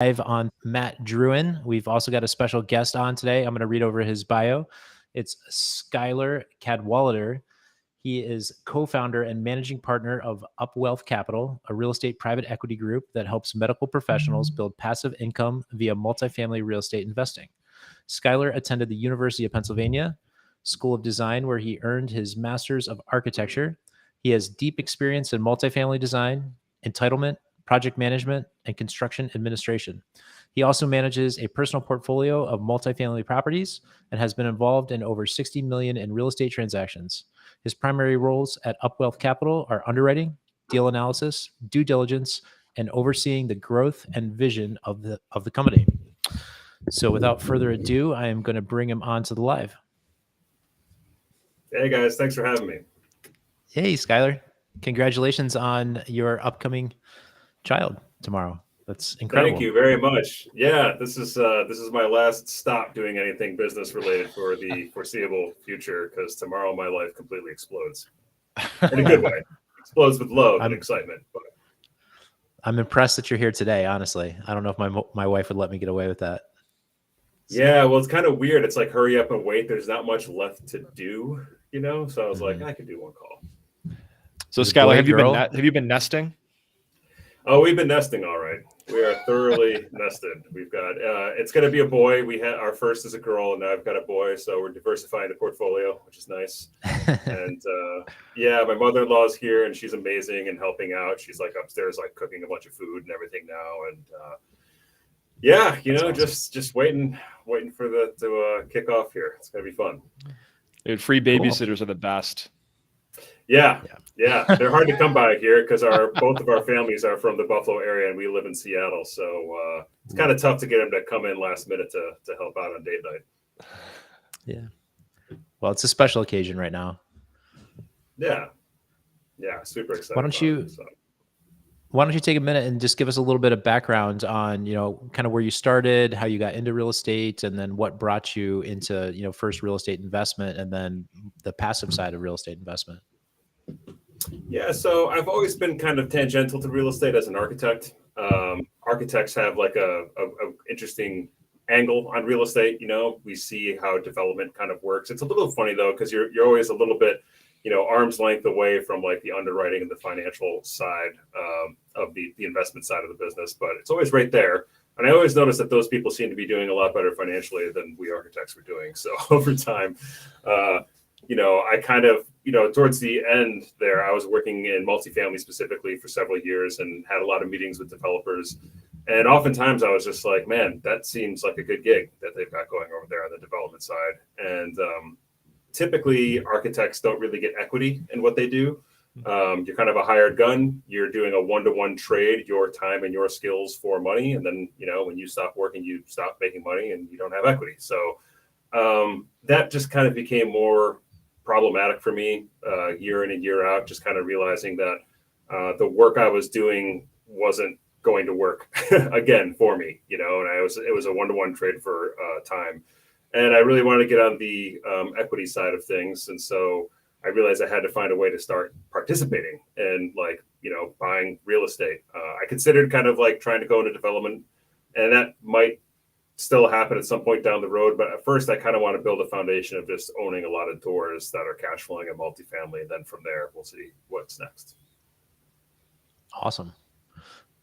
Live on Matt Druin. We've also got a special guest on today. I'm going to read over his bio. It's Schuyler Cadwalader. He is co-founder and managing partner of UpWealth Capital, a real estate private equity group that helps medical professionals build passive income via multifamily real estate investing. Schuyler attended the University of Pennsylvania School of Design, where he earned his Master's of Architecture. He has deep experience in multifamily design, entitlement, project management, and construction administration. He also manages a personal portfolio of multifamily properties and has been involved in over $60 million in real estate transactions. His primary roles at UpWealth Capital are underwriting, deal analysis, due diligence, and overseeing the growth and vision of the company. So without further ado, I am going to bring him on to the live. Hey guys, thanks for having me. Hey, Schuyler. Congratulations on your upcoming child tomorrow. That's incredible. Thank you very much. Yeah, this is my last stop doing anything business related for the foreseeable future, because tomorrow my life completely explodes in a good way. Explodes with love and excitement. But I'm impressed that you're here today. Honestly, I don't know if my wife would let me get away with that. So. Yeah, well, it's kind of weird. It's like hurry up and wait. There's not much left to do, you know. So I was like, I could do one call. So Schuyler, have you been nesting? Oh, we've been nesting all right. We are thoroughly nested. We've got it's going to be a boy. We had our first is a girl, and now I've got a boy. So we're diversifying the portfolio, which is nice. And yeah, my mother-in-law is here, and she's amazing and helping out. She's like upstairs, like cooking a bunch of food and everything now. And yeah, you know, awesome. just waiting for the to kick off here. It's going to be fun. Dude, free babysitters are the best. Yeah, they're hard to come by here because both of our families are from the Buffalo area and we live in Seattle. So it's kind of tough to get them to come in last minute to help out on date night. Yeah. Well, it's a special occasion right now. Yeah, super excited. Why don't you take a minute and just give us a little bit of background on, you know, kind of where you started, how you got into real estate, and then what brought you into, you know, first real estate investment and then the passive side of real estate investment. Yeah, so I've always been kind of tangential to real estate as an architect. Architects have like a interesting angle on real estate. You know, we see how development kind of works. It's a little funny though, because you're always a little bit, you know, arm's length away from like the underwriting and the financial side of the investment side of the business, but it's always right there. And I always notice that those people seem to be doing a lot better financially than we architects were doing. So over time, you know, I kind of, you know, towards the end there, I was working in multifamily specifically for several years and had a lot of meetings with developers. And oftentimes I was just like, man, that seems like a good gig that they've got going over there on the development side. And typically architects don't really get equity in what they do. You're kind of a hired gun. You're doing a one-to-one trade, your time and your skills for money. And then, you know, when you stop working, you stop making money and you don't have equity. So that just kind of became more problematic for me year in and year out, just kind of realizing that the work I was doing wasn't going to work again for me, you know, and it was a one-to-one trade for time. And I really wanted to get on the equity side of things. And so I realized I had to find a way to start participating in, like, you know, buying real estate. I considered kind of like trying to go into development, and that might still happen at some point down the road. But at first, I kind of want to build a foundation of just owning a lot of doors that are cash flowing in multifamily. And then from there, we'll see what's next. Awesome.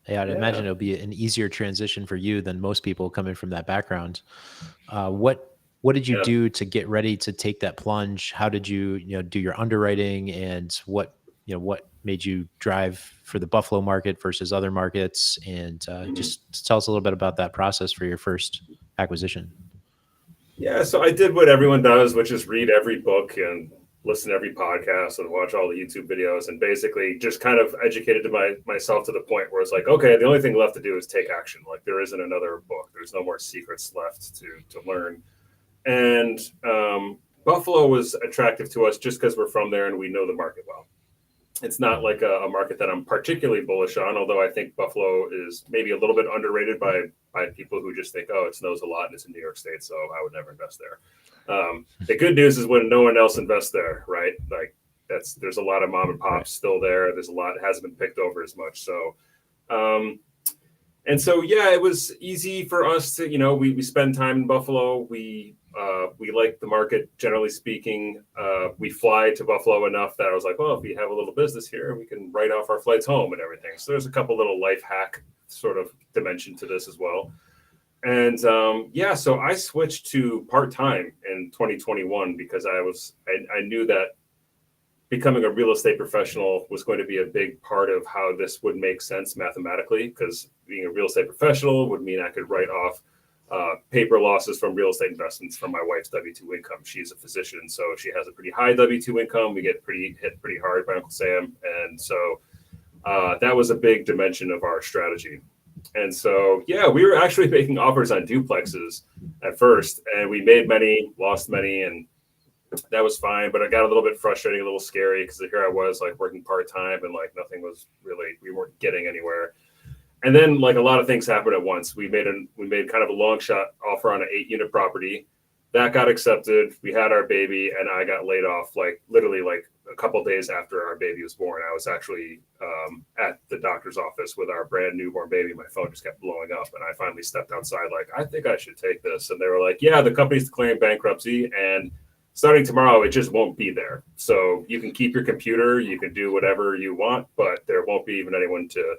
Yeah, I'd imagine it'll be an easier transition for you than most people coming from that background. What did you do to get ready to take that plunge? How did you, you know, do your underwriting, and what made you drive for the Buffalo market versus other markets? And just tell us a little bit about that process for your first acquisition. Yeah, so I did what everyone does, which is read every book and listen to every podcast and watch all the YouTube videos, and basically just kind of educated myself to the point where it's like, okay, the only thing left to do is take action. Like, there isn't another book. There's no more secrets left to learn. And Buffalo was attractive to us just because we're from there and we know the market well. It's not like a market that I'm particularly bullish on, although I think Buffalo is maybe a little bit underrated by people who just think, oh, it snows a lot and it's in New York State, so I would never invest there. The good news is when no one else invests there, right? Like, there's a lot of mom and pops still there. There's a lot that hasn't been picked over as much. So And so, yeah, it was easy for us to, we spend time in Buffalo. We like the market, generally speaking. We fly to Buffalo enough that I was like, well, if we have a little business here, we can write off our flights home and everything. So there's a couple little life hack sort of dimension to this as well. And so I switched to part-time in 2021 because I knew that becoming a real estate professional was going to be a big part of how this would make sense mathematically, because being a real estate professional would mean I could write off paper losses from real estate investments from my wife's W-2 income. She's a physician, so she has a pretty high W-2 income. We get hit pretty hard by Uncle Sam. And so that was a big dimension of our strategy. And so, yeah, we were actually making offers on duplexes at first, and we made many, lost many, and that was fine. But it got a little bit frustrating, a little scary, because here I was like working part-time and like nothing was really, we weren't getting anywhere. And then like a lot of things happened at once. We made kind of a long shot offer on an 8-unit property that got accepted. We had our baby, and I got laid off like literally like a couple of days after our baby was born. I was actually at the doctor's office with our brand newborn baby. My phone just kept blowing up, and I finally stepped outside like, I think I should take this. And they were like, yeah, the company's declaring bankruptcy, and starting tomorrow, it just won't be there. So you can keep your computer, you can do whatever you want, but there won't be even anyone to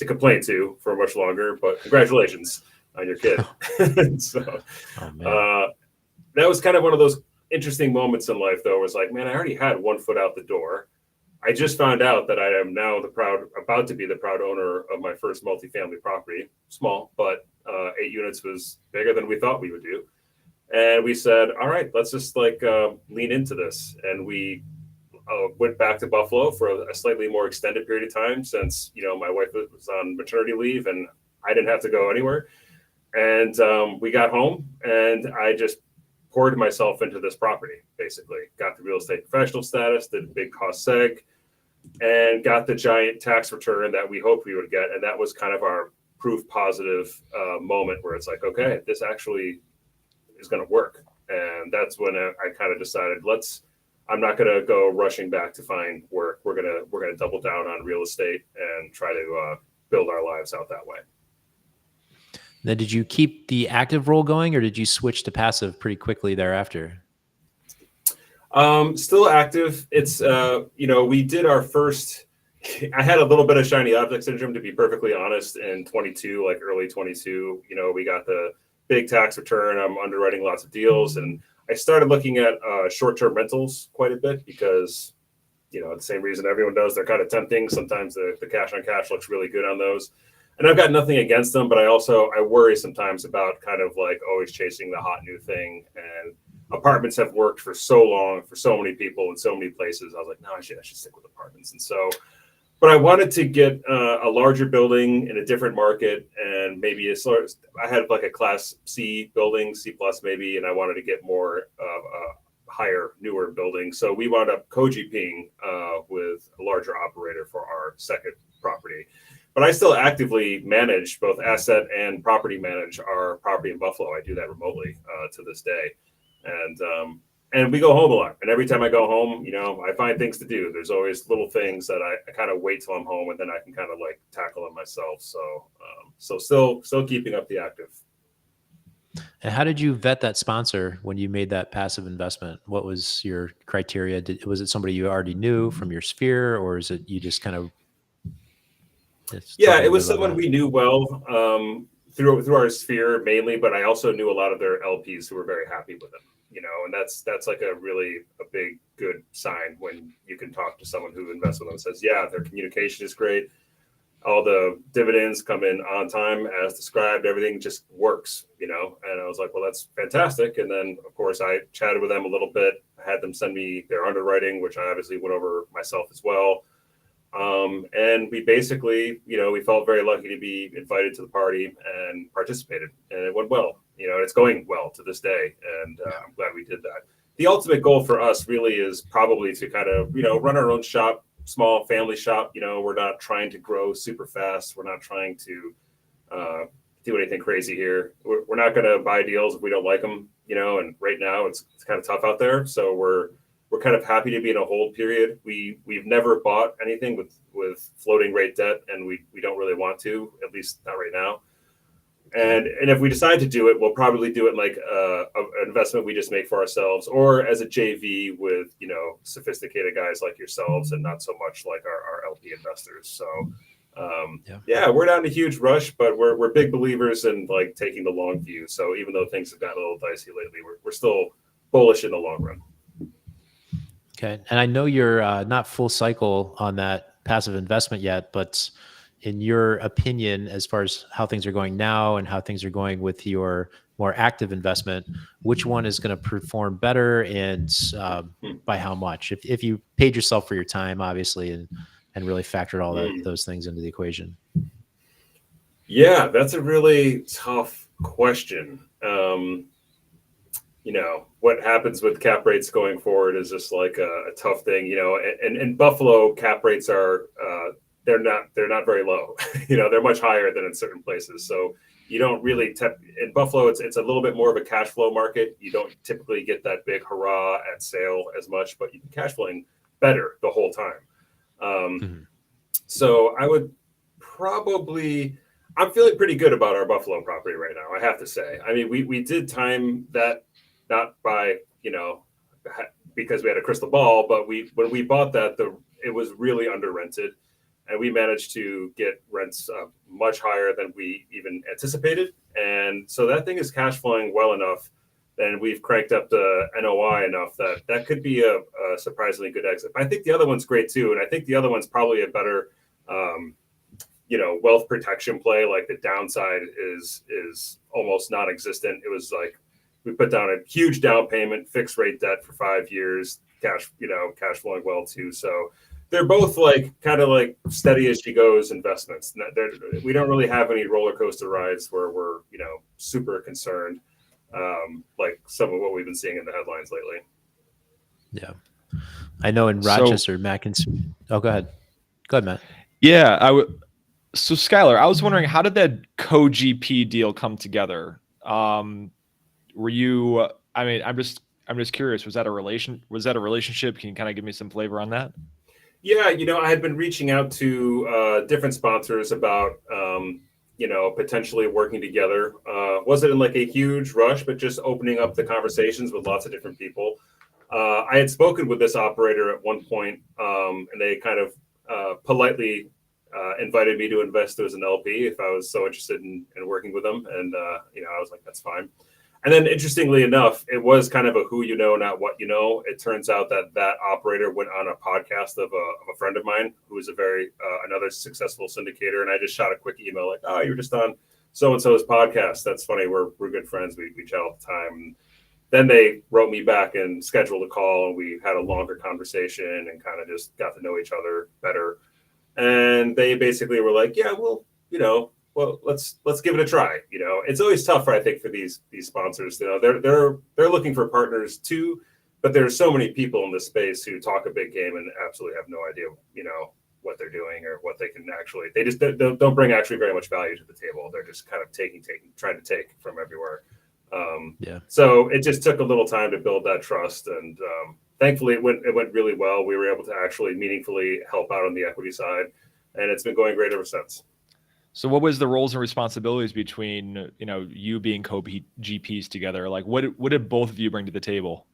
complain to for much longer. But congratulations on your kid. So that was kind of one of those interesting moments in life, though. It was like, man, I already had one foot out the door. I just found out that I am now about to be the proud owner of my first multifamily property. Small, but 8 units was bigger than we thought we would do. And we said, all right, let's just lean into this. And we went back to Buffalo for a slightly more extended period of time, since, my wife was on maternity leave and I didn't have to go anywhere. And we got home, and I just poured myself into this property, basically. Got the real estate professional status, did a big cost seg, and got the giant tax return that we hoped we would get. And that was kind of our proof positive moment where it's like, okay, this actually is going to work. And that's when I kind of decided, I'm not going to go rushing back to find work. We're going to double down on real estate and try to build our lives out that way. Then did you keep the active role going, or did you switch to passive pretty quickly thereafter? Still active. It's, we did our first, I had a little bit of shiny object syndrome, to be perfectly honest, in 22, like early 22. We got the big tax return. I'm underwriting lots of deals, and I started looking at short-term rentals quite a bit because, the same reason everyone does. They're kind of tempting. Sometimes the cash on cash looks really good on those. And I've got nothing against them, but I worry sometimes about kind of like always chasing the hot new thing. And apartments have worked for so long for so many people in so many places. I was like, no, I should stick with apartments. And so, but I wanted to get a larger building in a different market, and maybe I had like a class C building, C plus maybe, and I wanted to get more of a higher, newer building. So we wound up co-GPing with a larger operator for our second property. But I still actively manage, both asset and property manage our property in Buffalo. I do that remotely to this day. And we go home a lot. And every time I go home, I find things to do. There's always little things that I kind of wait till I'm home, and then I can kind of like tackle them myself. So still keeping up the active. And how did you vet that sponsor when you made that passive investment? What was your criteria? Was it somebody you already knew from your sphere, or is it you just kind of... Yeah, it was someone we knew well through our sphere mainly, but I also knew a lot of their LPs who were very happy with them, and that's like a big good sign when you can talk to someone who invests with them and says, yeah, their communication is great. All the dividends come in on time as described. Everything just works, and I was like, well, that's fantastic. And then, of course, I chatted with them a little bit. I had them send me their underwriting, which I obviously went over myself as well. And we basically, we felt very lucky to be invited to the party and participated, and it went well. It's going well to this day, and I'm glad we did that. The ultimate goal for us really is probably to kind of, run our own shop, small family shop. We're not trying to grow super fast. We're not trying to do anything crazy here. We're not going to buy deals if we don't like them, and right now it's kind of tough out there. So we're kind of happy to be in a hold period. We've never bought anything with floating rate debt, and we don't really want to, at least not right now. And if we decide to do it, we'll probably do it like an investment we just make for ourselves, or as a JV with, sophisticated guys like yourselves, and not so much like our LP investors. So we're not in a huge rush, but we're big believers in like taking the long view. So even though things have gotten a little dicey lately, we're still bullish in the long run. Okay. And I know you're not full cycle on that passive investment yet, but in your opinion, as far as how things are going now and how things are going with your more active investment, which one is going to perform better, and by how much? If you paid yourself for your time, obviously, and really factored all those things into the equation. Yeah, that's a really tough question. What happens with cap rates going forward is just like a tough thing, and in Buffalo, cap rates are, they're not very low. They're much higher than in certain places. So you don't really in Buffalo, it's a little bit more of a cash flow market. You don't typically get that big hurrah at sale as much, but you can cash flowing better the whole time. So I would I'm feeling pretty good about our Buffalo property right now, I have to say. I mean, we did time that, not by, because we had a crystal ball, but when we bought that, it was really under rented, and we managed to get rents much higher than we even anticipated. And so that thing is cash flowing well enough, and we've cranked up the NOI enough that could be a surprisingly good exit. I think the other one's great too. And I think the other one's probably a better, wealth protection play. Like the downside is almost non-existent. It was like, we put down a huge down payment, fixed rate debt for 5 years, cash flowing well too. So they're both like kind of like steady as she goes investments. We don't really have any roller coaster rides where we're, super concerned, like some of what we've been seeing in the headlines lately. Yeah. I know in Rochester, Matt can. Oh, go ahead. Go ahead, Matt. Yeah. So Schuyler, I was wondering, how did that co-GP deal come together? Were you, I'm just curious, was that a relationship? Can you kind of give me some flavor on that? Yeah, I had been reaching out to different sponsors about, potentially working together. Wasn't in like a huge rush, but just opening up the conversations with lots of different people. I had spoken with this operator at one point, and they kind of politely invited me to invest as an LP if I was so interested in working with them. And, I was like, that's fine. And then interestingly enough, it was kind of a who you know, not what you know. It turns out that operator went on a podcast of a friend of mine who is a very another successful syndicator. And I just shot a quick email like, oh, you're just on so-and-so's podcast. That's funny. We're good friends. We chat all the time. And then they wrote me back and scheduled a call, and we had a longer conversation and kind of just got to know each other better. And they basically were like, yeah, well, let's give it a try. It's always tough, I think, for these sponsors. They're looking for partners too, but there's so many people in this space who talk a big game and absolutely have no idea, what they're doing or what they can actually. They just don't bring actually very much value to the table. They're just kind of trying to take from everywhere. So it just took a little time to build that trust, and thankfully it went really well. We were able to actually meaningfully help out on the equity side, and it's been going great ever since. So what was the roles and responsibilities between, you being co-GPs together? Like what did both of you bring to the table?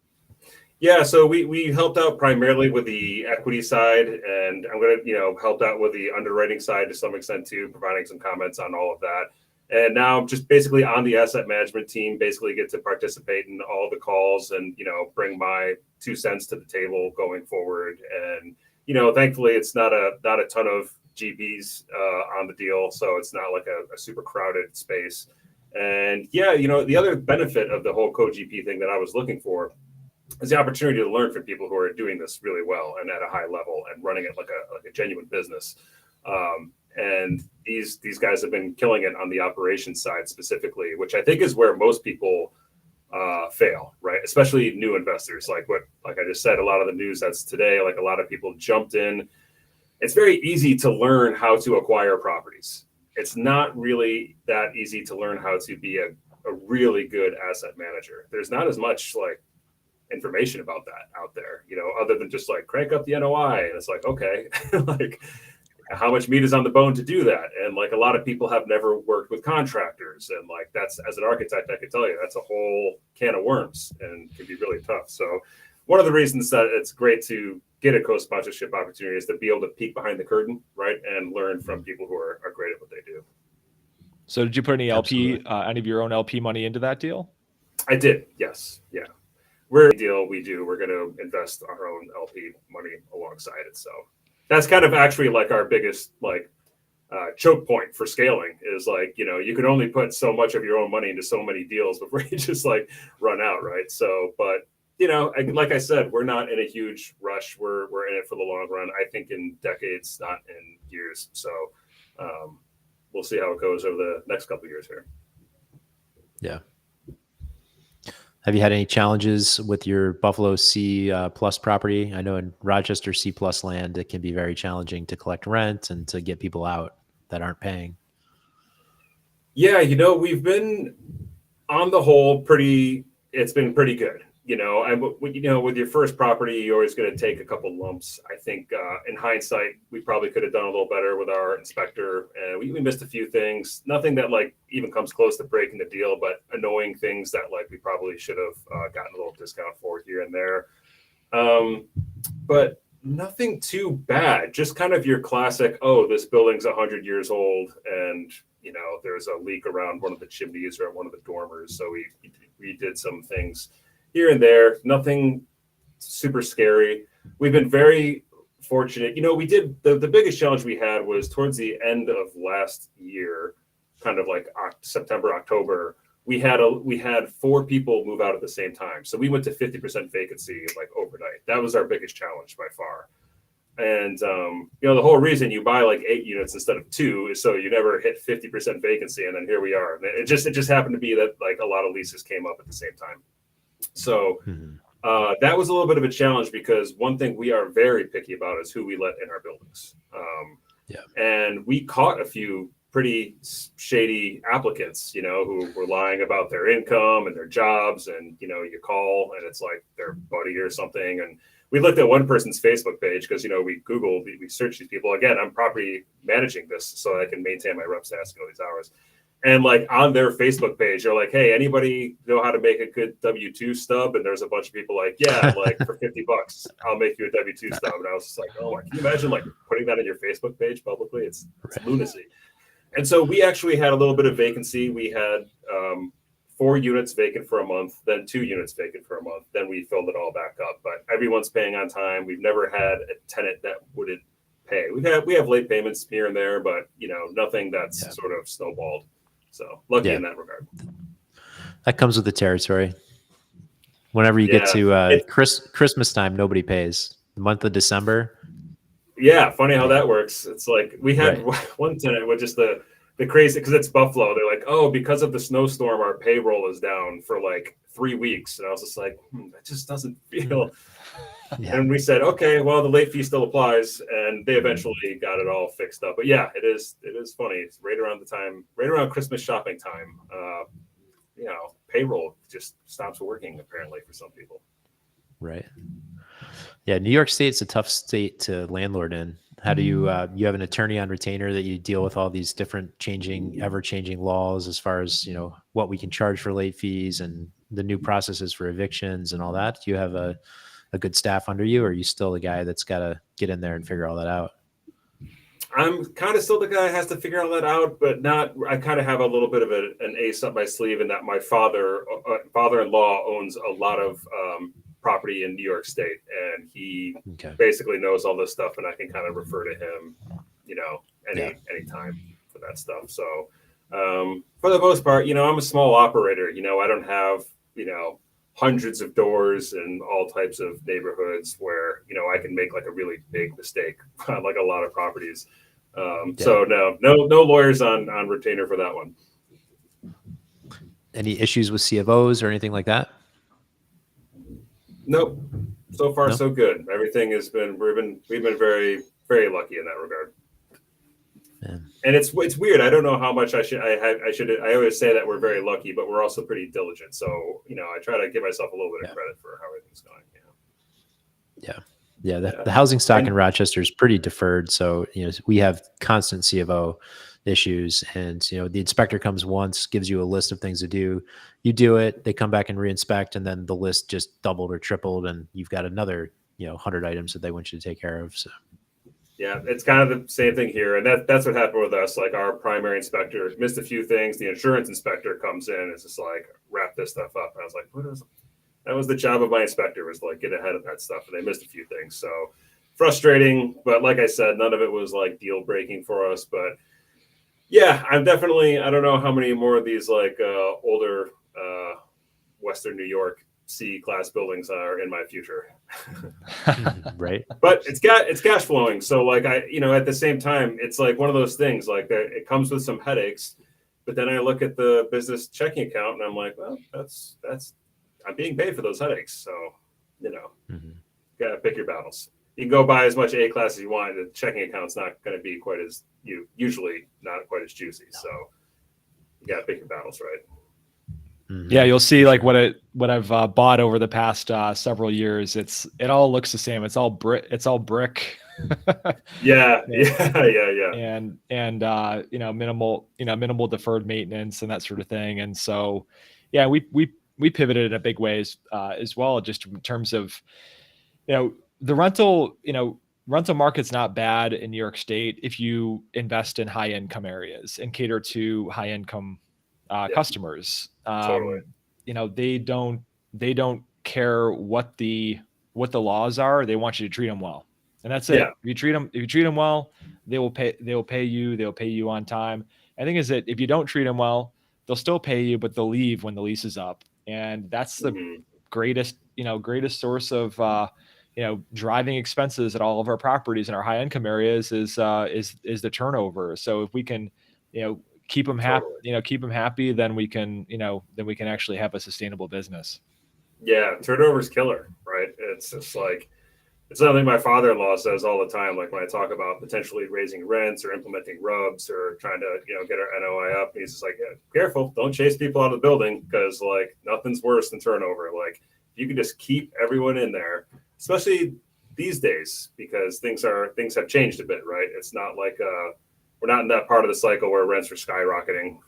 Yeah, so we helped out primarily with the equity side, and I'm going to, helped out with the underwriting side to some extent too, providing some comments on all of that. And now just basically on the asset management team, basically get to participate in all the calls and, bring my 2 cents to the table going forward. And, thankfully it's not a ton of GPs on the deal, so it's not like a super crowded space. And the other benefit of the whole co-GP thing that I was looking for is the opportunity to learn from people who are doing this really well and at a high level and running it like a genuine business. And these guys have been killing it on the operations side specifically, which I think is where most people fail, right? Especially new investors. Like I just said, a lot of the news that's today, like a lot of people jumped in. It's very easy to learn how to acquire properties. It's not really that easy to learn how to be a really good asset manager. There's not as much like information about that out there, other than just like crank up the NOI. And it's like, okay, like how much meat is on the bone to do that. And like a lot of people have never worked with contractors. And like that's, as an architect, I could tell you that's a whole can of worms and can be really tough. So one of the reasons that it's great to get a co-sponsorship opportunity is to be able to peek behind the curtain, right? And learn from people who are great at what they do. So did you put any any of your own LP money into that deal? I did. Yes. Yeah. We're going to invest our own LP money alongside it. So that's kind of actually like our biggest choke point for scaling is like, you can only put so much of your own money into so many deals before you just like run out. Right. So, but like I said, we're not in a huge rush. We're in it for the long run. I think in decades, not in years. So we'll see how it goes over the next couple of years here. Yeah. Have you had any challenges with your Buffalo C plus property? I know in Rochester C plus land, it can be very challenging to collect rent and to get people out that aren't paying. Yeah, we've been on the whole it's been pretty good. With your first property, you're always going to take a couple lumps. I think in hindsight, we probably could have done a little better with our inspector. And we missed a few things. Nothing that like even comes close to breaking the deal, but annoying things that like we probably should have gotten a little discount for here and there. But nothing too bad. Just kind of your classic, oh, this building's 100 years old and there's a leak around one of the chimneys or one of the dormers. So we did some things here and there, nothing super scary. We've been very fortunate. We did the biggest challenge we had was towards the end of last year, kind of like September, October. We had 4 people move out at the same time. So we went to 50% vacancy like overnight. That was our biggest challenge by far. And the whole reason you buy like 8 units instead of 2 is so you never hit 50% vacancy. And then here we are. It just happened to be that like a lot of leases came up at the same time. So that was a little bit of a challenge because one thing we are very picky about is who we let in our buildings. And we caught a few pretty shady applicants, who were lying about their income and their jobs. And, you call and it's like their buddy or something. And we looked at one person's Facebook page because, we Googled, we searched these people. Again, I'm property managing this so I can maintain my rep status all these hours. And like on their Facebook page, they're like, hey, anybody know how to make a good W-2 stub? And there's a bunch of people like, yeah, like for $50, I'll make you a W-2 stub. And I was just like, oh, can you imagine like putting that on your Facebook page publicly? It's lunacy. And so we actually had a little bit of vacancy. We had 4 units vacant for a month, then 2 units vacant for a month. Then we filled it all back up. But everyone's paying on time. We've never had a tenant that wouldn't pay. We have late payments here and there, but nothing that's sort of snowballed. So lucky in that regard. That comes with the territory. Whenever you get to Christmas time, nobody pays. The month of December. Yeah, funny how that works. It's like we had one tenant with just the crazy, because it's Buffalo. They're like, oh, because of the snowstorm, our payroll is down for like 3 weeks. And I was just like, that just doesn't feel. And we said, okay, well, the late fee still applies, and they eventually got it all fixed up. But yeah, it is funny. It's right around Christmas shopping time. Payroll just stops working apparently for some people. Right. Yeah, New York State's a tough state to landlord in. How do you you have an attorney on retainer that you deal with all these different ever-changing laws as far as what we can charge for late fees and the new processes for evictions and all that? Do you have a good staff under you, or are you still the guy that's got to get in there and figure all that out? I'm kind of still the guy that has to figure all that out, but not. I kind of have a little bit of an ace up my sleeve in that my father-in-law owns a lot of property in New York State, and he basically knows all this stuff, and I can kind of refer to him, any time for that stuff. So for the most part, I'm a small operator. I don't have hundreds of doors in all types of neighborhoods where I can make like a really big mistake on like a lot of properties. So no lawyers on retainer for that one. Any issues with CFOs or anything like that? Nope. So far, so good. Everything has been. We've been very, very lucky in that regard. Yeah. And it's weird. I don't know how much I should. I always say that we're very lucky, but we're also pretty diligent. So I try to give myself a little bit of credit for how everything's going. Yeah. Yeah, Yeah. the housing stock in And Rochester is pretty deferred. So, we have constant C of O issues, and, the inspector comes once, gives you a list of things to do. You do it, they come back and reinspect, and then the list just doubled or tripled, and you've got another, 100 items that they want you to take care of. So, yeah, it's kind of the same thing here. And that's what happened with us. Like our primary inspector missed a few things. The insurance inspector comes in and it's just like, wrap this stuff up. And I was like, that was the job of my inspector, was like get ahead of that stuff. And they missed a few things. So frustrating. But like I said, none of it was like deal breaking for us. But yeah, I don't know how many more of these like older Western New York C class buildings are in my future. right. But it's cash flowing. So like at the same time, it's like one of those things like it comes with some headaches, but then I look at the business checking account and I'm like, well, that's I'm being paid for those headaches. So, gotta pick your battles. You can go buy as much A class as you want. The checking account's not going to be usually not quite as juicy. So you gotta pick your battles, right? Yeah, you'll see like what I've bought over the past several years. It all looks the same. It's all brick. Yeah. And minimal deferred maintenance and that sort of thing. And so, yeah, we pivoted in a big ways as well, just in terms of, the rental market's not bad in New York State if you invest in high income areas and cater to high income customers. Totally. They don't care what the laws are. They want you to treat them well, and that's it. Yeah. If you treat them well, they will pay you. They'll pay you on time. I think is that if you don't treat them well, they'll still pay you, but they'll leave when the lease is up, and that's the greatest source of driving expenses at all of our properties in our high income areas is the turnover. So if we can keep them happy, then we can actually have a sustainable business. Yeah, turnover is killer, right? It's just like, it's something my father-in-law says all the time. Like when I talk about potentially raising rents or implementing rubs or trying to get our NOI up, he's just like, yeah, careful, don't chase people out of the building, because like nothing's worse than turnover. Like you can just keep everyone in there, especially these days, because things have changed a bit, right? It's not like we're not in that part of the cycle where rents are skyrocketing.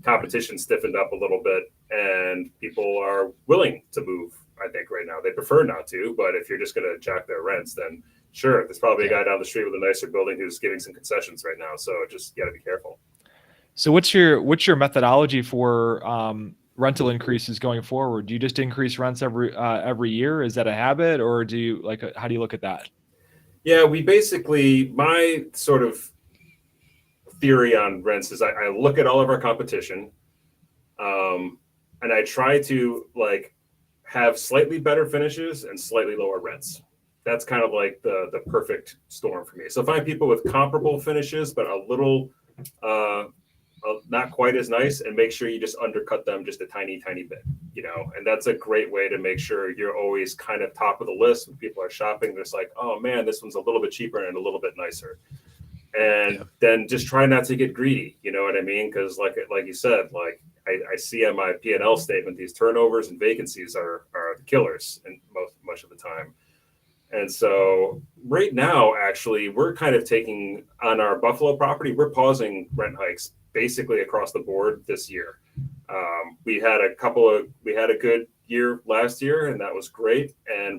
Competition stiffened up a little bit and people are willing to move, I think, right now. They prefer not to, but if you're just going to jack their rents, then sure, there's probably a guy down the street with a nicer building who's giving some concessions right now. So just got to be careful. So what's your methodology for rental increases going forward? Do you just increase rents every year? Is that a habit, or do you how do you look at that? Yeah, my sort of theory on rents is I look at all of our competition, and I try to like have slightly better finishes and slightly lower rents. That's kind of like the perfect storm for me. So find people with comparable finishes but a little not quite as nice, and make sure you just undercut them just a tiny bit, and that's a great way to make sure you're always kind of top of the list when people are shopping. They're just like, oh man, this one's a little bit cheaper and a little bit nicer. And then just try not to get greedy, you know what I mean? Because like you said, like I see on my P&L statement, these turnovers and vacancies are the killers, and much of the time. And so right now, actually, we're kind of taking on our Buffalo property, we're pausing rent hikes basically across the board this year. We had a good year last year, and that was great.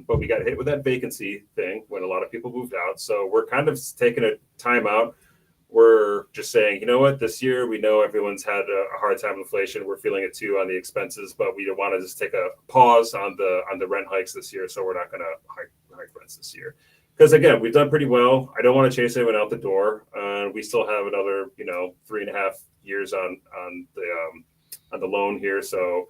But we got hit with that vacancy thing when a lot of people moved out. So we're kind of taking a time out. We're just saying, you know what, this year we know everyone's had a hard time with inflation. We're feeling it too on the expenses, but we don't want to just take a pause on the rent hikes this year. So we're not going to hike rents this year. Because again, we've done pretty well. I don't want to chase anyone out the door. We still have another, 3.5 years on the loan here. So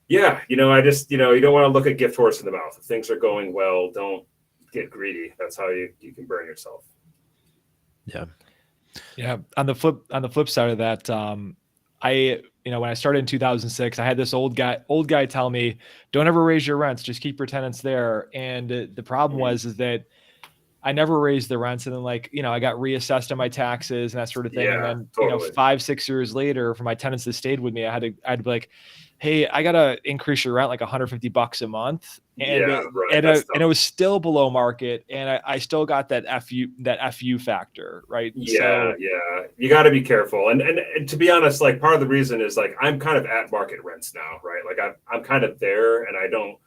yeah, I just, you don't want to look a gift horse in the mouth. If things are going well, don't get greedy. That's how you can burn yourself. Yeah. On the flip side of that, when I started in 2006, I had this old guy tell me, don't ever raise your rents, just keep your tenants there. And the problem is that I never raised the rents. And then like, I got reassessed on my taxes and that sort of thing. And Yeah, then, totally. 5-6 years later, for my tenants that stayed with me, I'd be like, hey, I got to increase your rent like $150 a month. And, Yeah, right. That's and it was still below market. And I still got that FU factor. Right. Yeah, yeah. You got to be careful. And to be honest, like part of the reason is like, I'm kind of at market rents now, right? Like I'm kind of there, and I don't,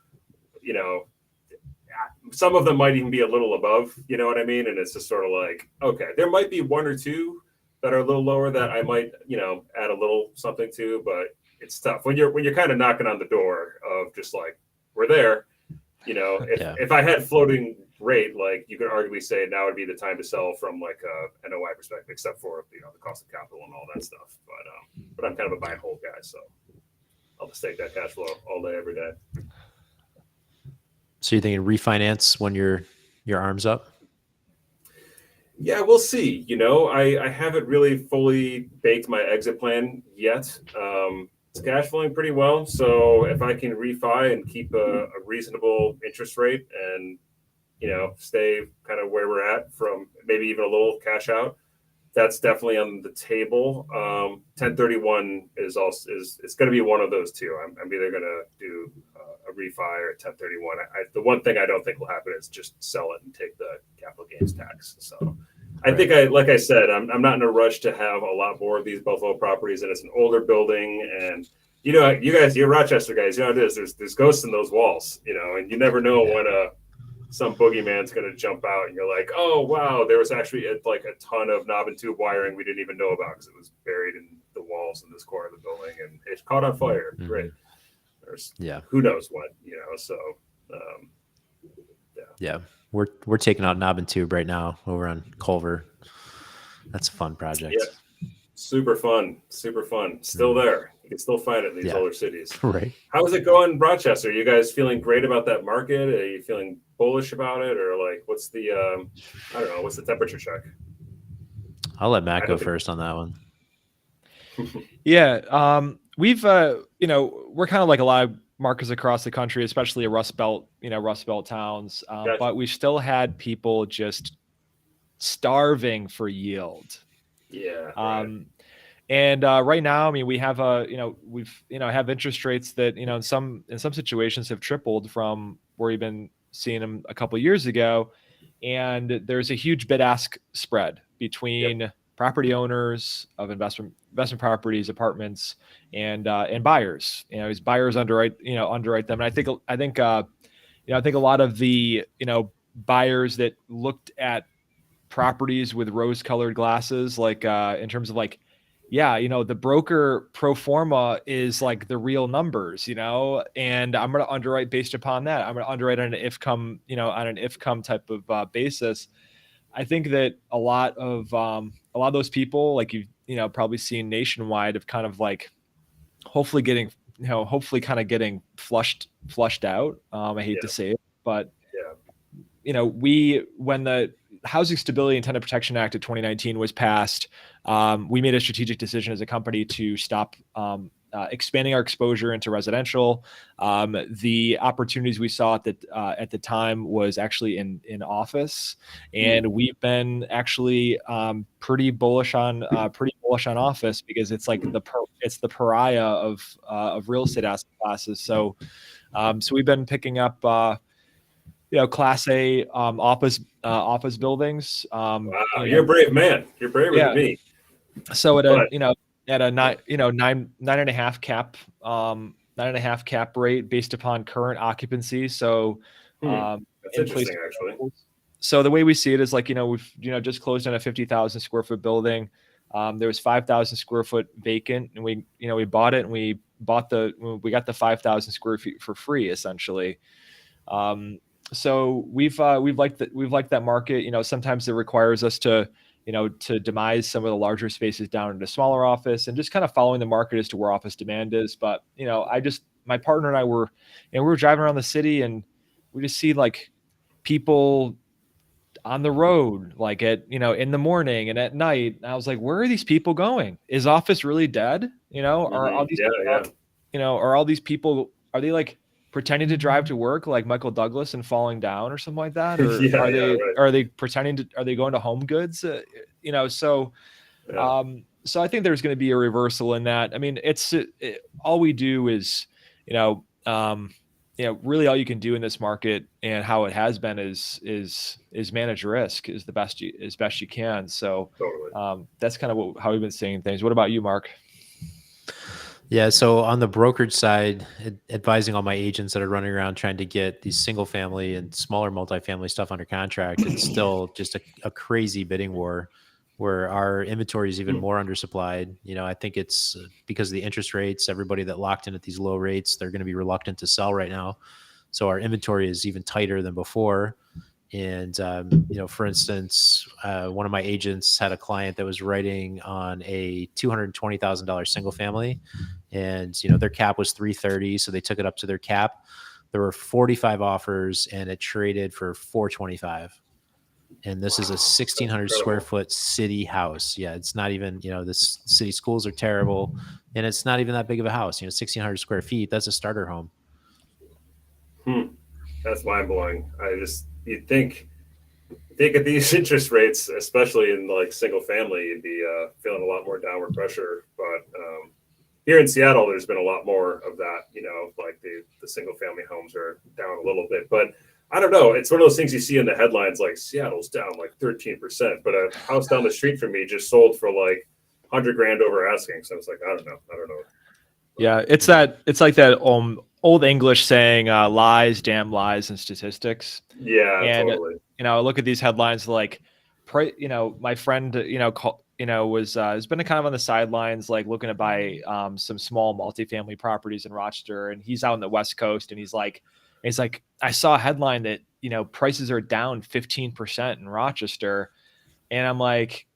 some of them might even be a little above, you know what I mean? And it's just sort of like, okay, there might be one or two that are a little lower that I might, add a little something to, but it's tough when you're kind of knocking on the door of just like, we're there, if I had floating rate, like you could arguably say now would be the time to sell from like a NOI perspective, except for, the cost of capital and all that stuff. But I'm kind of a buy and hold guy. So I'll just take that cash flow all day, every day. So you're thinking refinance when your arm's up? Yeah, we'll see. I haven't really fully baked my exit plan yet. It's cash flowing pretty well. So if I can refi and keep a reasonable interest rate and, stay kind of where we're at from maybe even a little cash out, that's definitely on the table. 1031 is it's going to be one of those two. I'm either going to do a refi or a 1031. The one thing I don't think will happen is just sell it and take the capital gains tax. So I think like I said, I'm not in a rush to have a lot more of these Buffalo properties, and it's an older building, and you're Rochester guys, it is. There's ghosts in those walls, and you never know when some boogeyman's going to jump out, and you're like, oh wow, there was actually like a ton of knob and tube wiring we didn't even know about because it was buried in the walls in this corner of the building, and it caught on fire. Mm-hmm. Great. There's who knows what, so yeah. We're taking out knob and tube right now over on Culver. That's a fun project. Yeah. Super fun. Still there. You can still find it in these older cities. Right. How is it going in Rochester? Are you guys feeling great about that market? Are you feeling bullish about it? Or like, what's the, I don't know, what's the temperature check? I'll let Matt go first on that one. Yeah. We've, we're kind of like a lot of markets across the country, especially Rust Belt towns. Gotcha. But we still had people just starving for yield. Yeah. Right. And right now, I mean, we have have interest rates that, in some situations have tripled from where we've been seeing them a couple of years ago. And there's a huge bid-ask spread between property owners of investment properties, apartments, and buyers. As buyers underwrite them. And I think a lot of the, buyers that looked at properties with rose-colored glasses, like in terms of like, the broker pro forma is like the real numbers, and I'm going to underwrite based upon that. I'm going to underwrite on an if come type of basis. I think that a lot of those people, like you've probably seen nationwide, have kind of like hopefully kind of getting flushed out. I hate to say it, but when the Housing Stability and Tenant Protection Act of 2019 was passed, we made a strategic decision as a company to stop expanding our exposure into residential. The opportunities we saw at the time was actually in office, and we've been actually pretty bullish on office because it's like it's the pariah of real estate asset classes. So we've been picking up Class A office buildings. Wow, you're a brave man. You're braver than me. So at a 9.5 cap, 9.5 cap rate based upon current occupancy. So that's interesting, actually. So the way we see it is like, we've just closed on a 50,000 square foot building. There was 5,000 square foot vacant, and we bought it, and we got the 5,000 square feet for free, essentially. So we've liked that market. Sometimes it requires us to demise some of the larger spaces down into smaller office, and just kind of following the market as to where office demand is. But, my partner and I we were driving around the city, and we just see like people on the road, like at, in the morning and at night. And I was like, where are these people going? Is office really dead? Are all these, are all these people, are they like pretending to drive to work like Michael Douglas and falling down or something like that? Or Yeah, are they, right. are they pretending to, are they going to Home Goods? So Yeah. so I think there's going to be a reversal in that. I mean, all we do is, really all you can do in this market and how it has been is manage risk is the best as best you can. So Totally. that's kind of how we've been seeing things. What about you, Mark? Yeah. So on the brokerage side, advising all my agents that are running around trying to get these single family and smaller multifamily stuff under contract, it's still just a crazy bidding war where our inventory is even more undersupplied. I think it's because of the interest rates, everybody that locked in at these low rates, they're going to be reluctant to sell right now. So our inventory is even tighter than before. And, for instance, one of my agents had a client that was writing on a $220,000 single family, and, their cap was 330. So they took it up to their cap. There were 45 offers and it traded for 425. And this is a 1,600 square foot city house. Yeah. It's not even, the city schools are terrible, and it's not even that big of a house, 1,600 square feet. That's a starter home. That's mind blowing. You'd think at these interest rates, especially in like single family, you'd be feeling a lot more downward pressure. But here in Seattle, there's been a lot more of that. Like the single family homes are down a little bit, but I don't know. It's one of those things you see in the headlines, like Seattle's down like 13%, but a house down the street from me just sold for like $100,000 over asking. So it's like, I don't know. Yeah, it's like that old English saying, lies, damn lies, and statistics. Yeah, and totally. I look at these headlines like, my friend, has been kind of on the sidelines, like looking to buy some small multifamily properties in Rochester, and he's out on the West Coast, and he's like, I saw a headline that prices are down 15% in Rochester, and I'm like,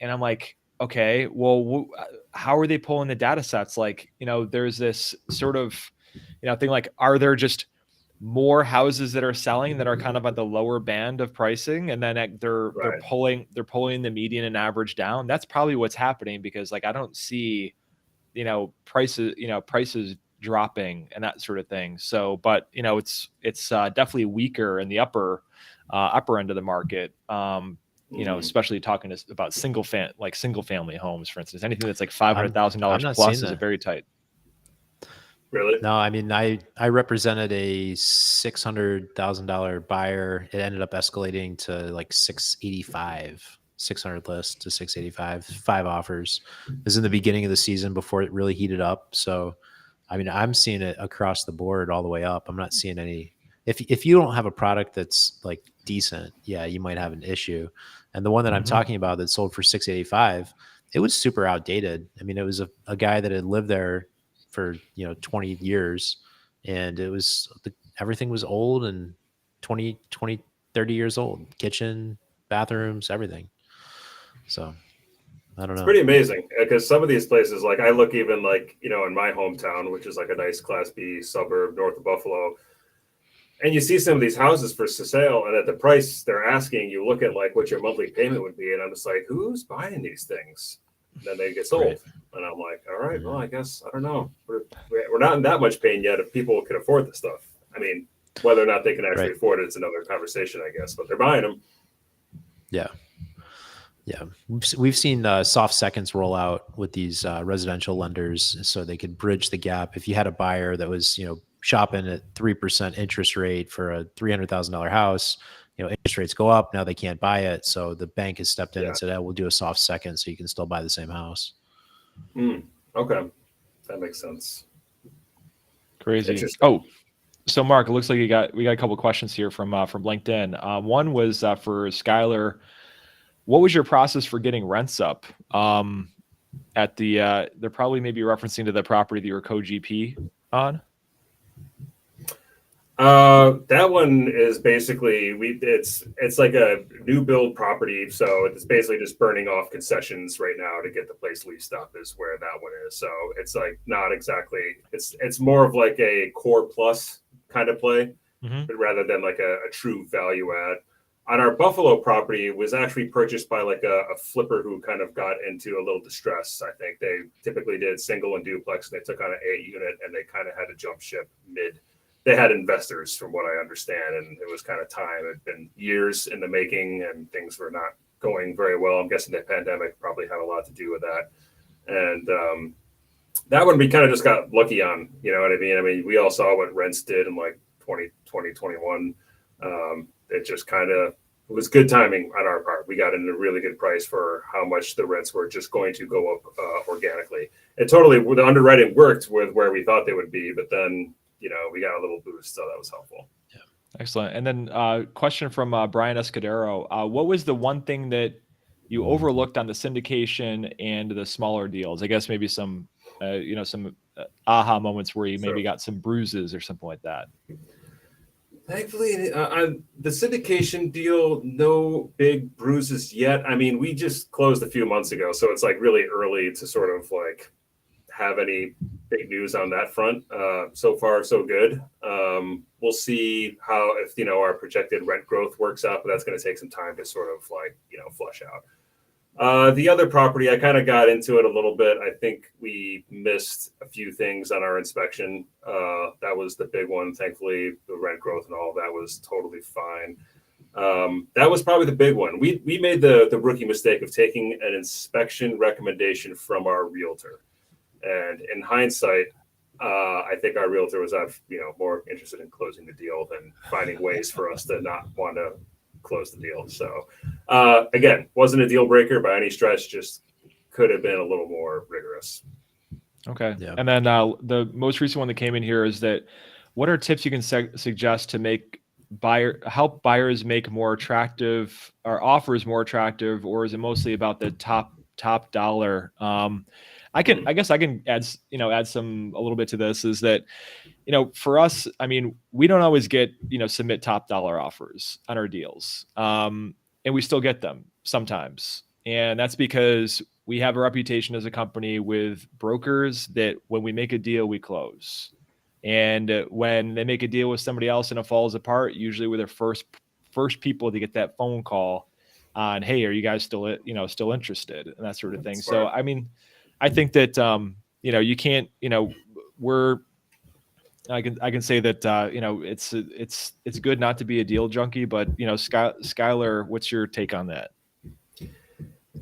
okay, well, how are they pulling the data sets? Like, there's this sort of, thing like, are there just more houses that are selling that are kind of at the lower band of pricing, and then they're pulling the median and average down? That's probably what's happening, because like I don't see, prices dropping and that sort of thing. So, but it's definitely weaker in the upper end of the market. Especially talking about single family homes, for instance. Anything that's like $500,000 plus is very tight. Really? No, I mean, I represented a $600,000 buyer. It ended up escalating to like 685, 600 list to 685, 5 offers. It was in the beginning of the season before it really heated up. So, I mean, I'm seeing it across the board all the way up. I'm not seeing any. If you don't have a product that's like decent, yeah, you might have an issue. And the one that I'm talking about that sold for 685, it was super outdated. I mean, it was a guy that had lived there for 20 years, and it was everything was old and 20 30 years old, kitchen, bathrooms, everything. So I don't know. It's pretty amazing, because some of these places, like I look even like in my hometown, which is like a nice Class B suburb north of Buffalo, and you see some of these houses for sale, and at the price they're asking, you look at like what your monthly payment would be, and I'm just like, who's buying these things? And then they get sold. Right. And I'm like, all right, well, I guess, I don't know. We're not in that much pain yet if people can afford this stuff. I mean, whether or not they can actually afford it, it's another conversation, I guess, but they're buying them. Yeah. Yeah. We've seen soft seconds roll out with these residential lenders, so they could bridge the gap. If you had a buyer that was, shopping at 3% interest rate for a $300,000 house, interest rates go up. Now they can't buy it. So the bank has stepped in and said, we'll do a soft second so you can still buy the same house. Okay. That makes sense. Crazy. Oh, so Mark, it looks like we got a couple of questions here from LinkedIn. One was for Schuyler. What was your process for getting rents up? At they're probably maybe referencing to the property that you were co-GP on. That one is basically it's like a new build property, so it's basically just burning off concessions right now to get the place leased up is where that one is. So it's like not exactly, it's more of like a core plus kind of play, but rather than like a true value add. On our Buffalo property, it was actually purchased by like a flipper who kind of got into a little distress. I think they typically did single and duplex, and they took on an 8 unit, and they kind of had to jump ship mid they had investors, from what I understand, and it was kind of time. It had been years in the making, and things were not going very well. I'm guessing the pandemic probably had a lot to do with that. And that one we kind of just got lucky on, you know what I mean? I mean, we all saw what rents did in like 2021. It just kind of, it was good timing on our part. We got in a really good price for how much the rents were just going to go up organically. It totally, the underwriting worked with where we thought they would be, but then, you know, we got a little boost, so that was helpful. Yeah. Excellent. And then question from Brian Escudero. What was the one thing that you overlooked on the syndication and the smaller deals? I guess maybe some, some aha moments where you maybe got some bruises or something like that. Thankfully, on the syndication deal, no big bruises yet. I mean, we just closed a few months ago, so it's like really early to sort of like have any big news on that front. So far, so good. We'll see how, if, you know, our projected rent growth works out, but that's going to take some time to sort of like, you know, flush out. The other property, I kind of got into it a little bit. I think we missed a few things on our inspection. That was the big one. Thankfully, the rent growth and all of that was totally fine. That was probably the big one. We made the rookie mistake of taking an inspection recommendation from our realtor. And in hindsight, I think our realtor was, more interested in closing the deal than finding ways for us to not want to close the deal. So again, wasn't a deal breaker by any stretch, just could have been a little more rigorous. Okay. Yeah. And then the most recent one that came in here is that what are tips you can suggest to help buyers make more attractive or offers more attractive, or is it mostly about the top dollar? I guess I can add some a little bit to this, is that, for us, I mean, we don't always get, submit top dollar offers on our deals. And we still get them sometimes. And that's because we have a reputation as a company with brokers that when we make a deal, we close. And when they make a deal with somebody else and it falls apart, usually we're the first people to get that phone call on, hey, are you guys still interested, and that sort of thing. So, I mean, I think that, you can't, I can say that, it's good not to be a deal junkie, but, Schuyler, what's your take on that?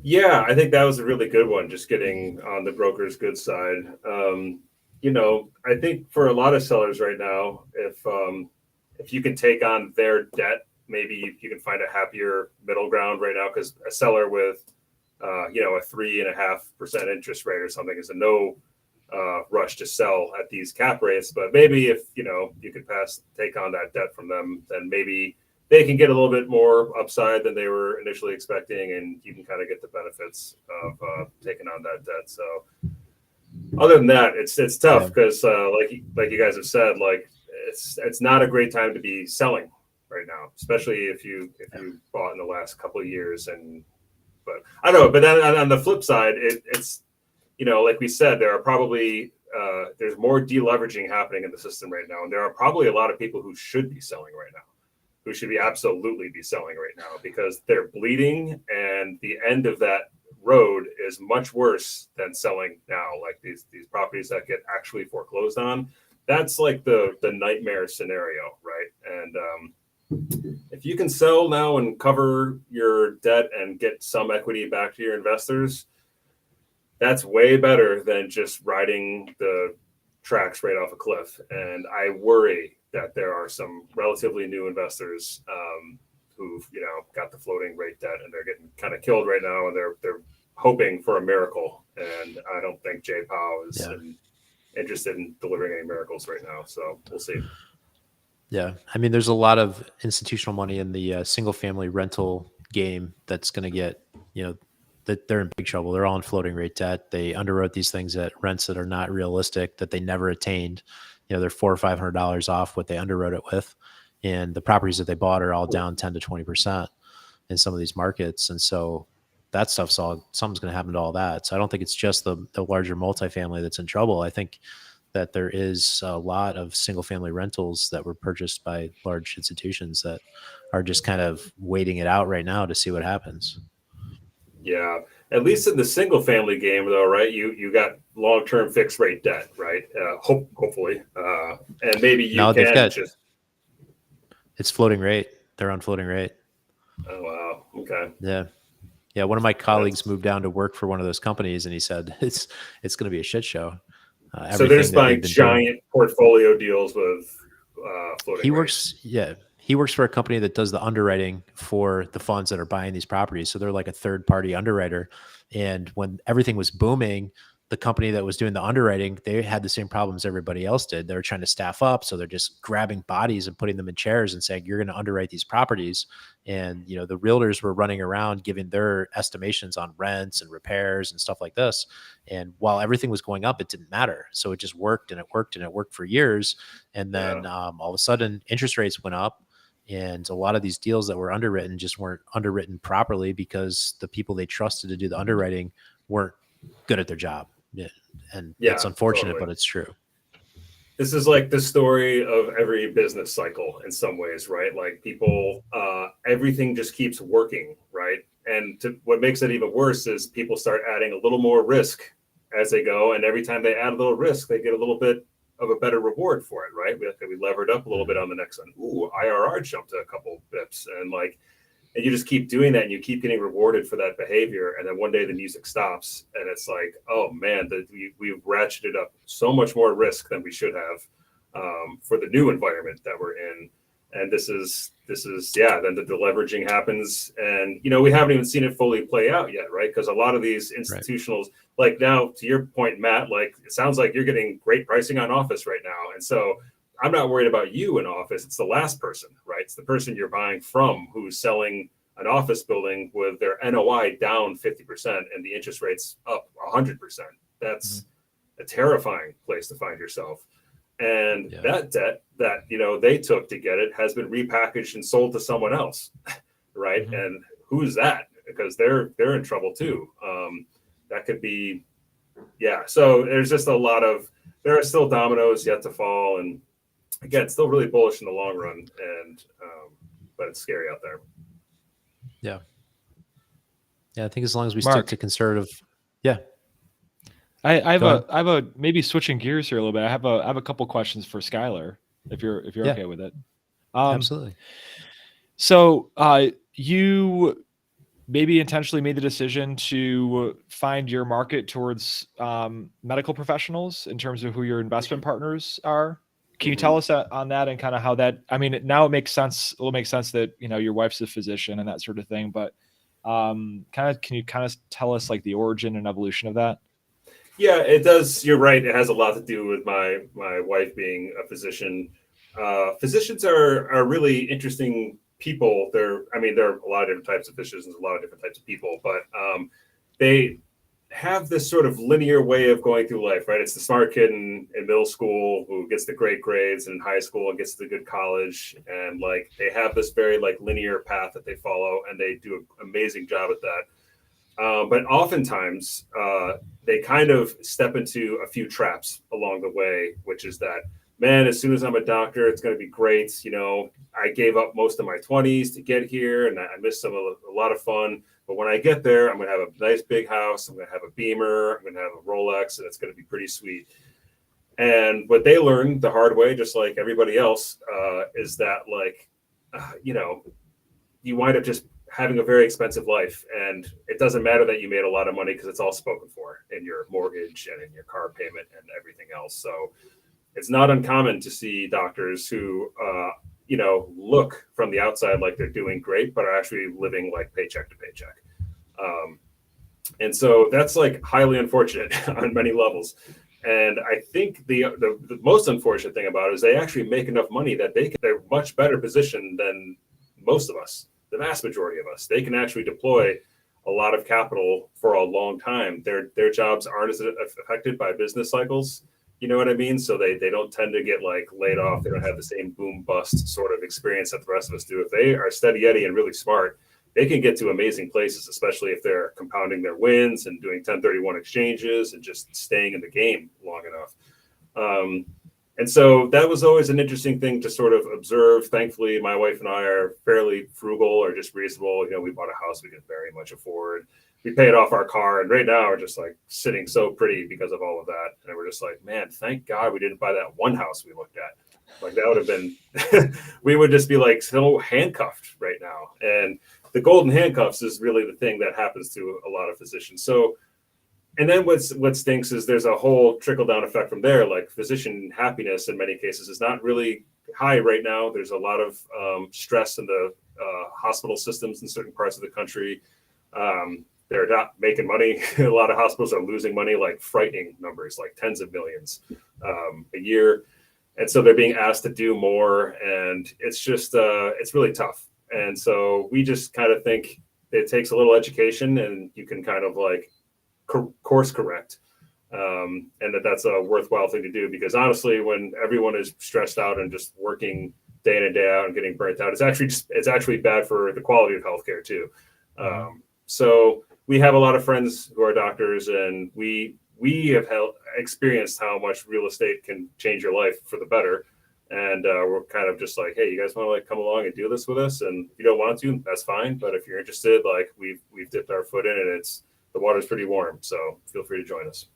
Yeah, I think that was a really good one. Just getting on the broker's good side. I think for a lot of sellers right now, if you can take on their debt, maybe you can find a happier middle ground right now, because a seller with, a 3.5% interest rate or something is a no rush to sell at these cap rates. But maybe if, you could take on that debt from them, then maybe they can get a little bit more upside than they were initially expecting, and you can kind of get the benefits of taking on that debt. So other than that, it's tough because like you guys have said, like it's not a great time to be selling right now, especially if you bought in the last couple of years. But I don't know. But then on the flip side, it's like we said, there are probably there's more deleveraging happening in the system right now, and there are probably a lot of people who should be selling right now, who should absolutely be selling right now, because they're bleeding, and the end of that road is much worse than selling now. Like these properties that get actually foreclosed on, that's like the nightmare scenario, right? And if you can sell now and cover your debt and get some equity back to your investors, that's way better than just riding the tracks right off a cliff. And I worry that there are some relatively new investors who've got the floating rate debt, and they're getting kind of killed right now, and they're hoping for a miracle. And I don't think Jay Powell is interested in delivering any miracles right now. So we'll see. Yeah. I mean, there's a lot of institutional money in the single family rental game that's going to get, that they're in big trouble. They're all in floating rate debt. They underwrote these things at rents that are not realistic, that they never attained. They're $400 or $500 off what they underwrote it with. And the properties that they bought are all down 10 to 20% in some of these markets. And so that stuff's something's going to happen to all that. So I don't think it's just the larger multifamily that's in trouble. I think that there is a lot of single family rentals that were purchased by large institutions that are just kind of waiting it out right now to see what happens. Yeah. At least in the single family game though, right? You got long-term fixed rate debt, right? Hopefully. And maybe you No, they've can got just. it's floating rate. They're on floating rate. Oh wow. Okay. Yeah. Yeah, one of my colleagues That's, moved down to work for one of those companies, and he said it's going to be a shit show. so they're Everything just that they've buying been doing. giant portfolio deals with floating He rate. works, yeah, he works for a company that does the underwriting for the funds that are buying these properties. So they're like a third party underwriter. And when everything was booming, the company that was doing the underwriting, they had the same problems everybody else did. They were trying to staff up. So they're just grabbing bodies and putting them in chairs and saying, you're going to underwrite these properties. And, you know, the realtors were running around giving their estimations on rents and repairs and stuff like this. And while everything was going up, it didn't matter. So it just worked and it worked and it worked for years. And then all of a sudden interest rates went up, and a lot of these deals that were underwritten just weren't underwritten properly because the people they trusted to do the underwriting weren't good at their job. Yeah. And it's unfortunate, totally. but it's true. This is like the story of every business cycle in some ways, right? Like people, everything just keeps working, right? And what makes it even worse is people start adding a little more risk as they go. And every time they add a little risk, they get a little bit of a better reward for it, right? We levered up a little bit on the next one. Ooh, IRR jumped a couple bips. And you just keep doing that, and you keep getting rewarded for that behavior. And then one day the music stops, and it's like, oh man, we've ratcheted up so much more risk than we should have for the new environment that we're in. And this is then the deleveraging happens, and we haven't even seen it fully play out yet, right? Because a lot of these institutionals, like now, to your point, Matt, like it sounds like you're getting great pricing on office right now, and so I'm not worried about you in office. It's the last person, right? It's the person you're buying from who's selling an office building with their NOI down 50% and the interest rates up 100%. That's a terrifying place to find yourself. And that debt that they took to get it has been repackaged and sold to someone else, right? Mm-hmm. And who's that? Because they're in trouble too. That could be, So there's just there are still dominoes yet to fall, and again, still really bullish in the long run, and but it's scary out there. Yeah. I think as long as we stick to conservative, I have a maybe switching gears here a little bit. I have a couple questions for Schuyler, if you're okay with it. Absolutely. So you maybe intentionally made the decision to find your market towards medical professionals in terms of who your investment partners are. Can you tell us on that and kind of how that, I mean, now it makes sense. It will make sense that, your wife's a physician and that sort of thing, but can you kind of tell us like the origin and evolution of that? Yeah, it does. You're right. It has a lot to do with my wife being a physician. Physicians are really interesting people. There are a lot of different types of physicians, a lot of different types of people, but they have this sort of linear way of going through life, right? It's the smart kid in middle school who gets the great grades, and in high school and gets to the good college. And like, they have this very like linear path that they follow, and they do an amazing job at that. But oftentimes they kind of step into a few traps along the way, which is that, man, as soon as I'm a doctor, it's going to be great. I gave up most of my 20s to get here, and I missed a lot of fun. But when I get there, I'm going to have a nice big house. I'm going to have a Beamer. I'm going to have a Rolex, and it's going to be pretty sweet. And what they learned the hard way, just like everybody else, is that you wind up just having a very expensive life. And it doesn't matter that you made a lot of money because it's all spoken for in your mortgage and in your car payment and everything else. So it's not uncommon to see doctors who, look from the outside like they're doing great, but are actually living like paycheck to paycheck. And so that's like highly unfortunate on many levels. And I think the most unfortunate thing about it is they actually make enough money that they're much better positioned than most of us, the vast majority of us. They can actually deploy a lot of capital for a long time. Their jobs aren't as affected by business cycles. You know what I mean? So they don't tend to get like laid off. They don't have the same boom bust sort of experience that the rest of us do. If they are steady Eddie and really smart, they can get to amazing places, especially if they're compounding their wins and doing 1031 exchanges and just staying in the game long enough. And so that was always an interesting thing to sort of observe. Thankfully, my wife and I are fairly frugal or just reasonable. We bought a house we could very much afford. We paid off our car, and right now we're just like sitting so pretty because of all of that. And we're just like, man, thank God we didn't buy that one house we looked at. Like that would have been, we would just be like so handcuffed right now. And the golden handcuffs is really the thing that happens to a lot of physicians. So, and then what stinks is there's a whole trickle down effect from there. Like physician happiness in many cases is not really high right now. There's a lot of stress in the hospital systems in certain parts of the country. They're not making money. A lot of hospitals are losing money, like frightening numbers, like tens of millions a year. And so they're being asked to do more. And it's just, it's really tough. And so we just kind of think it takes a little education and you can kind of like course correct. And that's a worthwhile thing to do, because honestly, when everyone is stressed out and just working day in and day out and getting burnt out, it's actually bad for the quality of healthcare too. So we have a lot of friends who are doctors, and we have experienced how much real estate can change your life for the better. And we're kind of just like, hey, you guys want to like come along and do this with us? And if you don't want to, that's fine. But if you're interested, like we've dipped our foot in, and the water's pretty warm. So feel free to join us.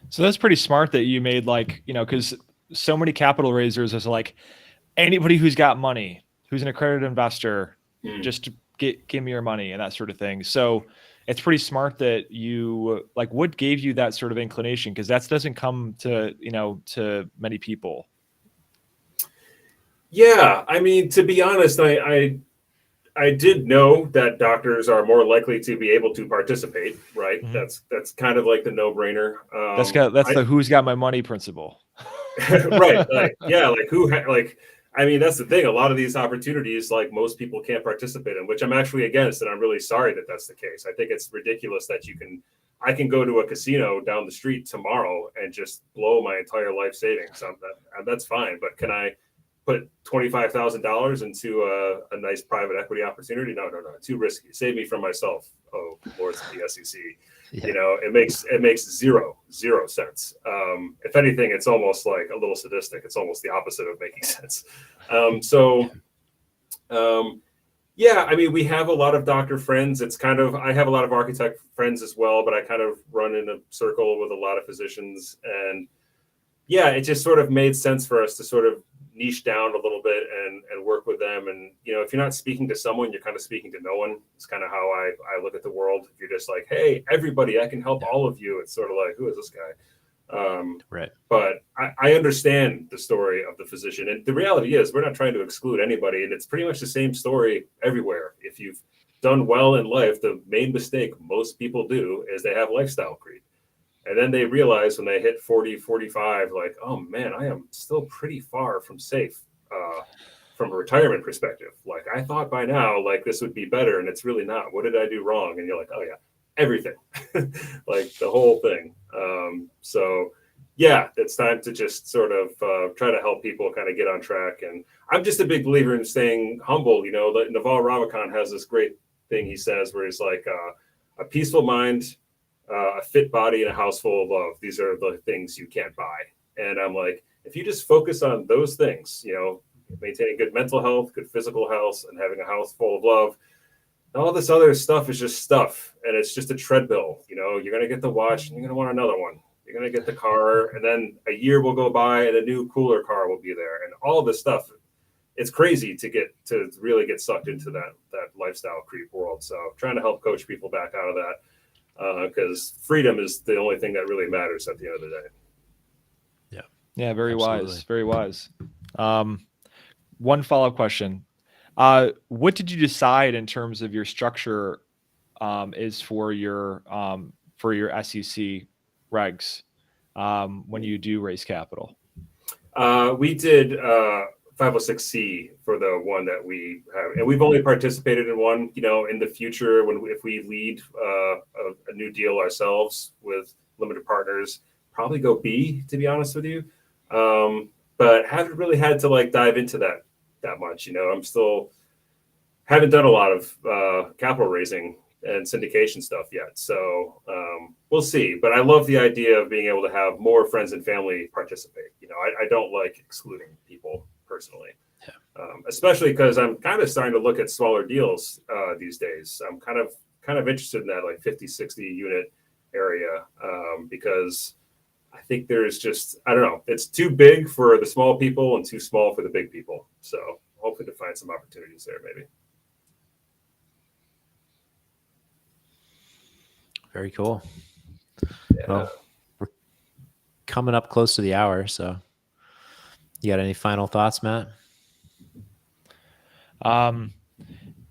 So that's pretty smart that you made, like, because so many capital raisers is like anybody who's got money, who's an accredited investor, just give me your money and that sort of thing. So it's pretty smart that you, like, what gave you that sort of inclination? Because that doesn't come to, to many people. Yeah. I mean, to be honest, I did know that doctors are more likely to be able to participate, right? Mm-hmm. That's kind of like the no-brainer. That's the who's got my money principle. Right. Like, yeah. Like I mean, that's the thing. A lot of these opportunities, like most people can't participate in, which I'm actually against. And I'm really sorry that that's the case. I think it's ridiculous that I can go to a casino down the street tomorrow and just blow my entire life savings. That's fine. But can I put $25,000 into a nice private equity opportunity? No, too risky. Save me from myself. Oh, Lord, the SEC. Yeah. It makes zero sense. If anything, it's almost like a little sadistic. It's almost the opposite of making sense. Yeah, I mean, we have a lot of doctor friends. I have a lot of architect friends as well, but I kind of run in a circle with a lot of physicians. And yeah, it just sort of made sense for us to sort of niche down a little bit and work with them. And, if you're not speaking to someone, you're kind of speaking to no one. It's kind of how I look at the world. If you're just like, hey, everybody, I can help all of you. It's sort of like, who is this guy? Right. But I understand the story of the physician. And the reality is we're not trying to exclude anybody. And it's pretty much the same story everywhere. If you've done well in life, the main mistake most people do is they have lifestyle creep. And then they realize when they hit 40, 45, like, oh man, I am still pretty far from safe from a retirement perspective. Like I thought by now, like this would be better, and it's really not. What did I do wrong? And you're like, oh yeah, everything, like the whole thing. So yeah, it's time to just sort of try to help people kind of get on track. And I'm just a big believer in staying humble. Naval Ravikant has this great thing he says where he's like, a peaceful mind, a fit body, and a house full of love. These are the things you can't buy. And I'm like, if you just focus on those things, maintaining good mental health, good physical health, and having a house full of love, all this other stuff is just stuff. And it's just a treadmill. You're going to get the watch and you're going to want another one. You're going to get the car, and then a year will go by and a new cooler car will be there. And all this stuff, it's crazy to really get sucked into that lifestyle creep world. So trying to help coach people back out of that. Because freedom is the only thing that really matters at the end of the day. Yeah, very wise, very wise. One follow-up question. What did you decide in terms of your structure is for your SEC regs when you do raise capital? We did 506C for the one that we have, and we've only participated in one. In the future, if we lead a new deal ourselves with limited partners, probably go B, to be honest with you. But haven't really had to dive into that much. I'm still haven't done a lot of capital raising and syndication stuff yet. So we'll see. But I love the idea of being able to have more friends and family participate. I don't like excluding people personally, especially because I'm kind of starting to look at smaller deals these days. I'm kind of interested in that 50, 60 unit area because I think there's just, I don't know, it's too big for the small people and too small for the big people. So hopefully to find some opportunities there, maybe. Very cool. Yeah. Well, we're coming up close to the hour. So you got any final thoughts, Matt?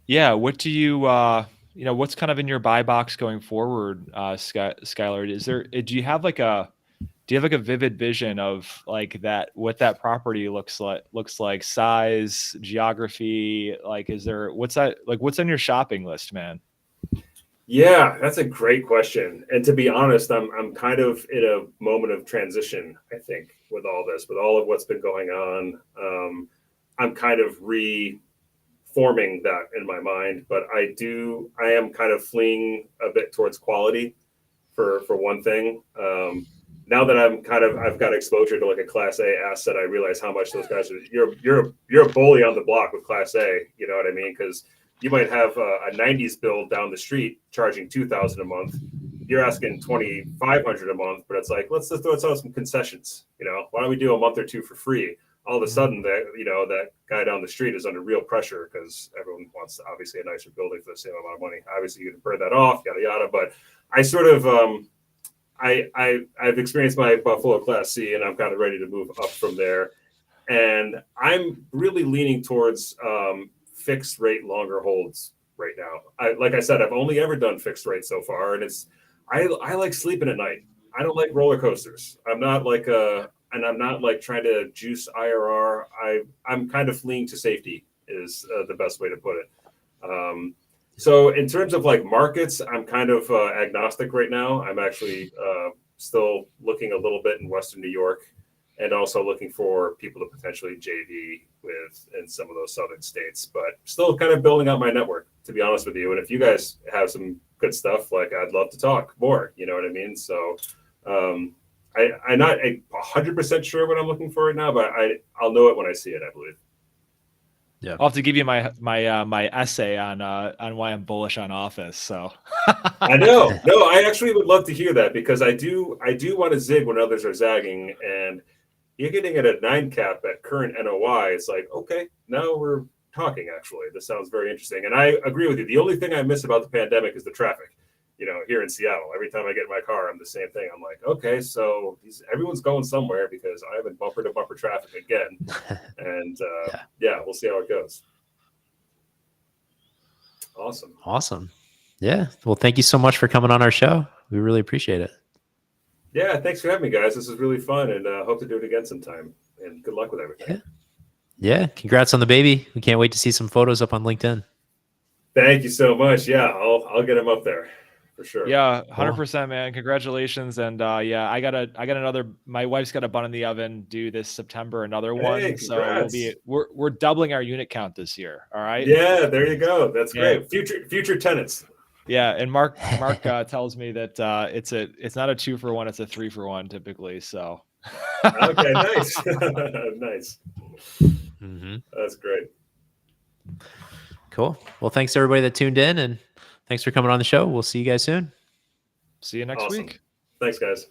Yeah. What do you, what's kind of in your buy box going forward, Schuyler? Do you have like a vivid vision of like what that property looks like, size, geography? Like, what's on your shopping list, man? Yeah, that's a great question. And to be honest, I'm kind of in a moment of transition, I think, with all this, with all of what's been going on. I'm kind of reforming that in my mind, but I am kind of fleeing a bit towards quality for one thing. Now that I've got exposure to like a Class A asset, I realize how much those guys are. You're a bully on the block with Class A. You know what I mean? Because you might have a 90s build down the street charging $2,000 a month. You're asking $2,500 a month, but it's like let's throw out some concessions. You know, why don't we do a month or two for free? All of a sudden, that guy down the street is under real pressure because everyone wants obviously a nicer building for the same amount of money. Obviously, you can burn that off, yada yada. But I sort of I've experienced my Buffalo Class C, and I'm kind of ready to move up from there. And I'm really leaning towards fixed rate longer holds right now. Like I said, I've only ever done fixed rate so far, and I like sleeping at night. I don't like roller coasters. I'm not like trying to juice IRR. I'm kind of fleeing to safety is the best way to put it. So in terms of like markets, I'm kind of agnostic right now. I'm actually still looking a little bit in Western New York, and also looking for people to potentially JV with in some of those southern states, but still kind of building out my network, to be honest with you. And if you guys have some good stuff, like I'd love to talk more, you know what I mean? So I'm not 100% sure what I'm looking for right now, but I'll know it when I see it, I believe. Yeah, I'll have to give you my essay on why I'm bullish on office. So I know. No, I actually would love to hear that because I do want to zig when others are zagging, and you're getting at a 9 cap at current NOI. It's like, okay, now we're talking. Actually, this sounds very interesting, and I agree with you. The only thing I miss about the pandemic is the traffic. You know, here in Seattle, every time I get in my car, I'm the same thing. I'm like, okay, so everyone's going somewhere because I have in bumper to bumper traffic again. And yeah, we'll see how it goes. Awesome. Yeah. Well, thank you so much for coming on our show. We really appreciate it. Yeah. Thanks for having me, guys. This is really fun, and hope to do it again sometime. And good luck with everything. Yeah. Congrats on the baby. We can't wait to see some photos up on LinkedIn. Thank you so much. Yeah, I'll get him up there. For sure. Yeah, 100%, man. Congratulations. And yeah, I got another, my wife's got a bun in the oven due this September, another one. So we're doubling our unit count this year. All right. Yeah, there you go. That's great. Future tenants. Yeah. And Mark tells me that it's not a 2-for-1, it's a 3-for-1 typically. So okay, nice. Nice. Mm-hmm. That's great. Cool. Well, thanks to everybody that tuned in, and thanks for coming on the show. We'll see you guys soon. See you next week. Thanks, guys.